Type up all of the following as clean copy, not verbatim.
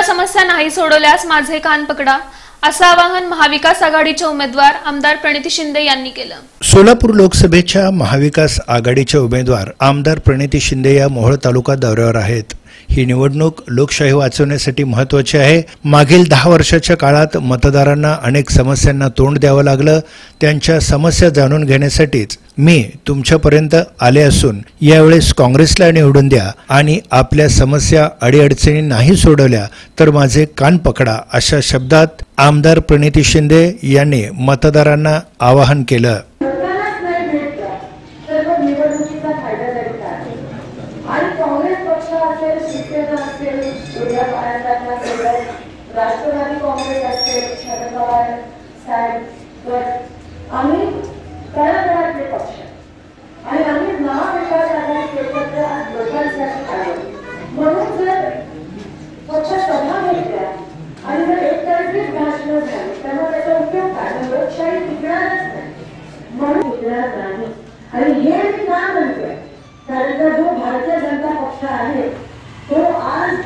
समस्या नाही सोडवल्यास माझे कान पकडा, असं आवाहन महाविकास आघाडीचे उमेदवार आमदार प्रणिती शिंदे यांनी केलं। सोलापूर लोकसभेच्या महाविकास आघाडीचे उमेदवार आमदार प्रणिती शिंदे या मोहोळ तालुका दौऱ्यावर आहेत। ही निवडणूक लोकशाही वाचवण्यासाठी महत्त्वाची आहे। मागील 10 वर्षाच्या काळात मतदारांना अनेक समस्यांना तोंड द्यावं लागलं। त्यांच्या समस्या जाणून घेण्यासाठीच मी तुमच्यापर्यंत आले असून यावेळेस काँग्रेसला निवडून द्या आणि आपल्या समस्या अडीअडचणी नाही सोडवल्या तर माझे कान पकडा, अशा शब्दात आमदार प्रणिती शिंदे यांनी मतदारांना आवाहन केलं। राष्ट्रवादी काँग्रेस असेल, शरद पवार साहेब, आम्ही तळागाळातले पक्ष आणि आम्ही महाविकास आघाडी एकत्र लोकांसाठी आलो। म्हणून जर फक्त सभा घेतल्या आणि जर एकतर्फीच भाषणं झाली तर मग त्याचा उपयोग काय? लोकशाही टिकणारच नाही, म्हणून टिकणार नाही। आणि हे मी का म्हणतोय, कारण का जो भारतीय जनता पक्ष आहे तो आज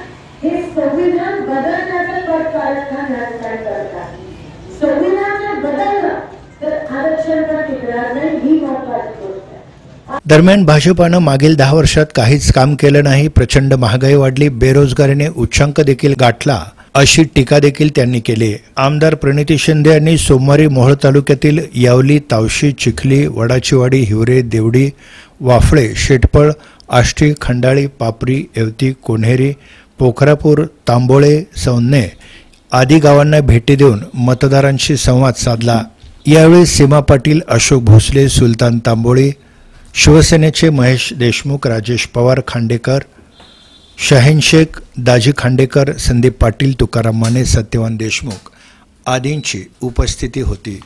हे संविधान बदलण्याचं कारस्थान या ठिकाणी करत आहे। संविधान जर बदललं तर आरक्षण तर टिकणार नाही, ही महत्त्वाची गोष्ट आहे। दरम्यान भाजपानं मागील 10 वर्षात काहीच काम केलं नाही, प्रचंड महागाई वाढली, बेरोजगारीने उच्चांक देखील गाठला, अशी टीका देखील त्यांनी केली। आमदार प्रणिती शिंदे यांनी सोमवारी मोहोळ तालुक्यातील यावली, तावशी, चिखली, वडाचीवाडी, हिवरे, देवडी, वाफळे, शेटपळ, आष्टी, खंडाळी, पापरी, येवती, कोन्हेरी, पोखरापूर, तांबोळे, सौन्ने आदी गावांना भेटी देऊन मतदारांशी संवाद साधला। यावेळी सीमा पाटील, अशोक भोसले, सुलतान तांबोळी, शिवसेनेचे महेश देशमुख, राजेश पवार, खांडेकर, शाहीन शेख, दाजी खांडेकर, संदीप पाटील, तुकाराम माने, सत्यवान देशमुख आदींची उपस्थिती होती।